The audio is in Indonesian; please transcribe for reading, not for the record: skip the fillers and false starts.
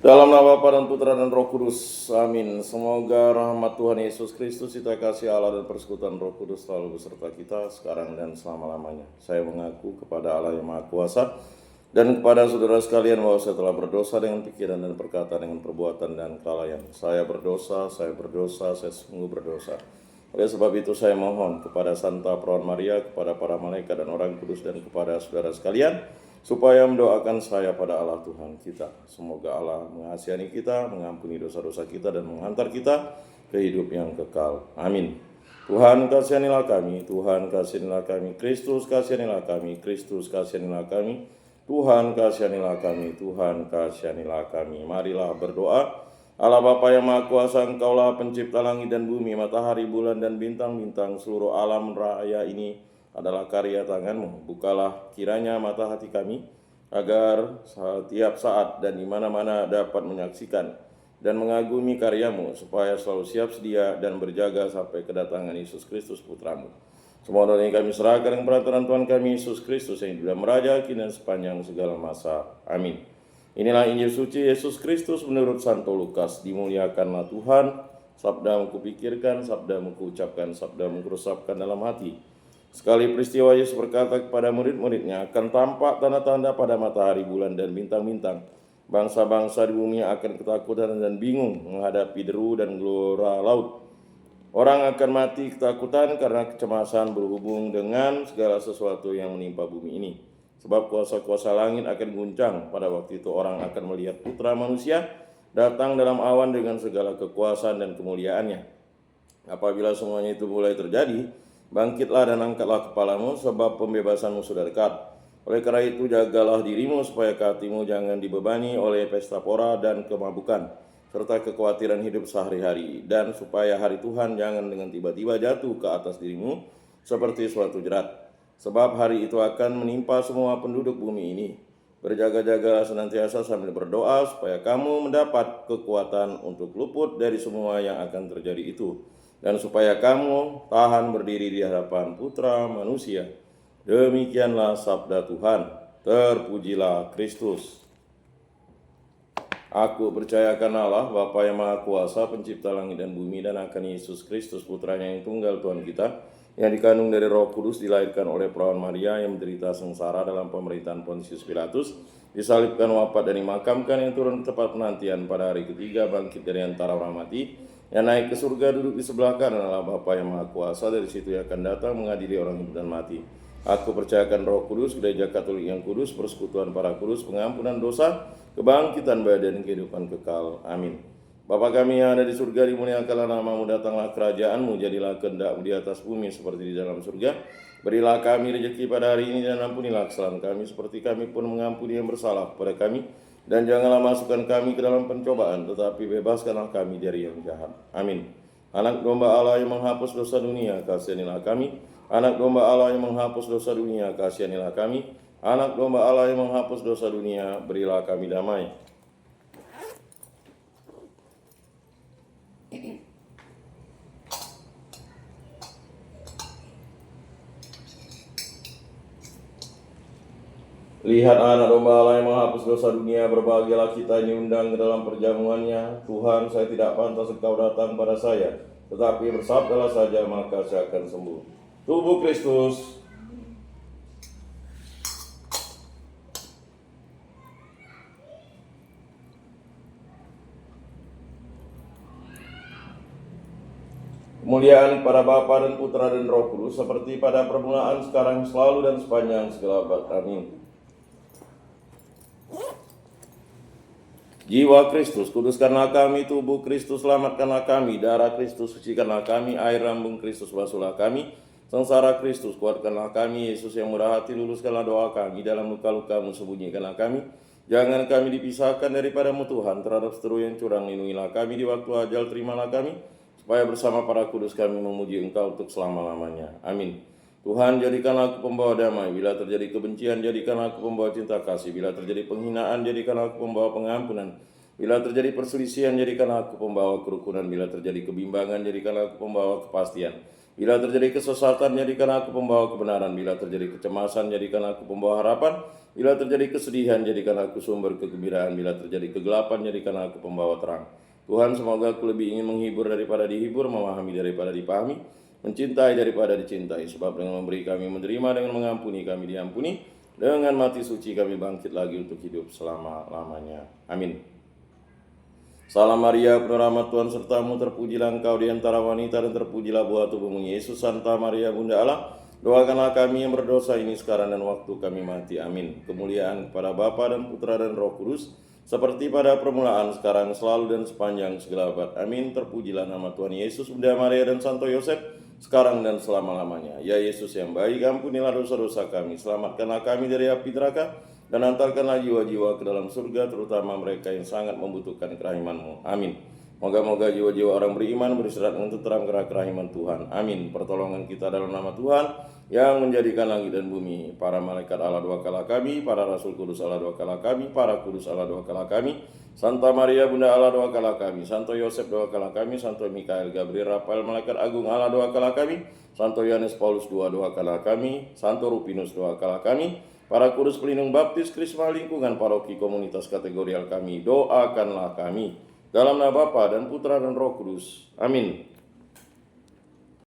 Dalam nama Bapa dan Putra dan Roh Kudus, amin. Semoga rahmat Tuhan Yesus Kristus, cinta kasih Allah dan persekutuan Roh Kudus selalu beserta kita sekarang dan selama-lamanya. Saya mengaku kepada Allah yang Maha Kuasa dan kepada saudara sekalian bahwa saya telah berdosa dengan pikiran dan perkataan, dengan perbuatan dan kelalaian. Saya berdosa, saya sungguh berdosa. Oleh sebab itu saya mohon kepada Santa Perawan Maria, kepada para malaikat dan orang kudus, dan kepada saudara sekalian, supaya mendoakan saya pada Allah Tuhan kita. Semoga Allah mengasihani kita, mengampuni dosa-dosa kita, dan menghantar kita ke hidup yang kekal. Amin. Tuhan kasihanilah kami, Tuhan kasihanilah kami, Kristus kasihanilah kami, Kristus kasihanilah kami, Tuhan kasihanilah kami, Tuhan kasihanilah kami. Marilah berdoa. Allah Bapa yang Maha Kuasa, Engkaulah pencipta langit dan bumi, matahari, bulan, dan bintang-bintang. Seluruh alam raya ini adalah karya tangan-Mu. Bukalah kiranya mata hati kami, agar setiap saat dan di mana-mana dapat menyaksikan dan mengagumi karya-Mu, supaya selalu siap sedia dan berjaga sampai kedatangan Yesus Kristus Putra-Mu. Semua doa ini kami serahkan dengan peraturan Tuhan kami Yesus Kristus yang hidup dan meraja kini dan sepanjang segala masa. Amin. Inilah Injil suci Yesus Kristus menurut Santo Lukas. Dimuliakanlah Tuhan. Sabdamu kupikirkan, sabdamu kuucapkan, sabdamu kuresapkan dalam hati. Sekali peristiwa Yesus berkata kepada murid-muridnya, akan tampak tanda-tanda pada matahari, bulan, dan bintang-bintang. Bangsa-bangsa di bumi akan ketakutan dan bingung menghadapi deru dan gelora laut. Orang akan mati ketakutan karena kecemasan berhubung dengan segala sesuatu yang menimpa bumi ini. Sebab kuasa-kuasa langit akan guncang. Pada waktu itu orang akan melihat Putra Manusia datang dalam awan dengan segala kekuasaan dan kemuliaannya. Apabila semuanya itu mulai terjadi, bangkitlah dan angkatlah kepalamu, sebab pembebasanmu sudah dekat. Oleh karena itu jagalah dirimu, supaya hatimu jangan dibebani oleh pesta pora dan kemabukan, serta kekhawatiran hidup sehari-hari, dan supaya hari Tuhan jangan dengan tiba-tiba jatuh ke atas dirimu seperti suatu jerat. Sebab hari itu akan menimpa semua penduduk bumi ini. Berjaga-jagalah senantiasa sambil berdoa, supaya kamu mendapat kekuatan untuk luput dari semua yang akan terjadi itu, dan supaya kamu tahan berdiri di hadapan Putra Manusia. Demikianlah sabda Tuhan. Terpujilah Kristus. Aku percaya akan Allah, Bapa yang Maha Kuasa, pencipta langit dan bumi, dan akan Yesus Kristus, Putranya yang tunggal Tuhan kita, yang dikandung dari Roh Kudus, dilahirkan oleh Perawan Maria, yang menderita sengsara dalam pemerintahan Pontius Pilatus, disalibkan, wafat, dan dimakamkan, yang turun ke tempat penantian, pada hari ketiga bangkit dari antara orang mati, yang naik ke surga, duduk di sebelah kanan Allah Bapa yang Maha Kuasa. Dari situ yang akan datang mengadili orang hidup dan mati. Aku percayakan Roh Kudus, Gereja Katolik yang kudus, persekutuan para kudus, pengampunan dosa, kebangkitan badan, kehidupan kekal. Amin. Bapa kami yang ada di surga, dimuliakanlah namamu, datanglah kerajaanmu, jadilah kehendakmu di atas bumi seperti di dalam surga. Berilah kami rezeki pada hari ini, dan ampunilah kesalahan kami seperti kami pun mengampuni yang bersalah kepada kami. Dan janganlah masukkan kami ke dalam pencobaan, tetapi bebaskanlah kami dari yang jahat. Amin. Anak domba Allah yang menghapus dosa dunia, kasihanilah kami. Anak domba Allah yang menghapus dosa dunia, kasihanilah kami. Anak domba Allah yang menghapus dosa dunia, berilah kami damai. Lihat anak domba Allah yang menghapus dosa dunia, berbahagialah kita yang diundang ke dalam perjamuannya. Tuhan, saya tidak pantas Engkau datang pada saya, tetapi bersabdalah saja, maka saya akan sembuh. Tubuh Kristus. Kemuliaan pada Bapa dan Putra dan Roh Kudus, seperti pada permulaan, sekarang, selalu, dan sepanjang segala abad. Amin. Jiwa Kristus, kuduskanlah kami. Tubuh Kristus, selamatkanlah kami. Darah Kristus, sucikanlah kami. Air lambung Kristus, basuhlah kami. Sengsara Kristus, kuatkanlah kami. Yesus yang murah hati, luluskanlah doa kami. Dalam luka-lukamu, sembunyikanlah kami. Jangan kami dipisahkan daripadamu Tuhan. Terhadap seteru yang curang, lindungilah kami. Di waktu ajal, terimalah kami, supaya bersama para kudus kami memuji Engkau untuk selama-lamanya. Amin. Tuhan, jadikanlah aku pembawa damai. Bila terjadi kebencian, jadikanlah aku pembawa cinta kasih. Bila terjadi penghinaan, jadikanlah aku pembawa pengampunan. Bila terjadi perselisihan, jadikanlah aku pembawa kerukunan. Bila terjadi kebimbangan, jadikanlah aku pembawa kepastian. Bila terjadi kesesatan, jadikan aku pembawa kebenaran. Bila terjadi kecemasan, jadikan aku pembawa harapan. Bila terjadi kesedihan, jadikan aku sumber kegembiraan. Bila terjadi kegelapan, jadikan aku pembawa terang. Tuhan, semoga aku lebih ingin menghibur daripada dihibur, memahami daripada dipahami, mencintai daripada dicintai. Sebab dengan memberi kami menerima, dengan mengampuni kami diampuni, dengan mati suci kami bangkit lagi untuk hidup selama-lamanya. Amin. Salam Maria, penuh rahmat Tuhan sertamu, terpujilah engkau di antara wanita dan terpujilah buah tubuhmu Yesus. Santa Maria Bunda Allah, doakanlah kami yang berdosa ini sekarang dan waktu kami mati. Amin. Kemuliaan kepada Bapa dan Putra dan Roh Kudus, seperti pada permulaan, sekarang, selalu, dan sepanjang segala abad. Amin. Terpujilah nama Tuhan Yesus, Bunda Maria dan Santo Yosef, sekarang dan selama-lamanya. Ya Yesus yang baik, ampunilah dosa-dosa kami, selamatkanlah kami dari api neraka, dan antarkanlah jiwa-jiwa ke dalam surga, terutama mereka yang sangat membutuhkan kerahiman-Mu. Amin. Moga-moga jiwa-jiwa orang beriman beristirahat dengan tenteram karena kerahiman Tuhan. Amin. Pertolongan kita dalam nama Tuhan yang menjadikan langit dan bumi. Para malaikat Allah doakanlah kami, para rasul kudus Allah doakanlah kami, para kudus Allah doakanlah kami, Santa Maria Bunda Allah doakanlah kami, Santo Yosef doakanlah kami, Santo Mikael, Gabriel, Rafael, malaikat agung Allah doakanlah kami, Santo Yohanes Paulus II doakanlah kami, Santo Rupinus doakanlah kami, para kudus pelindung baptis, krisma lingkungan paroki komunitas kategorial kami, doakanlah kami. Dalam nama Bapa dan Putra dan Roh Kudus. Amin.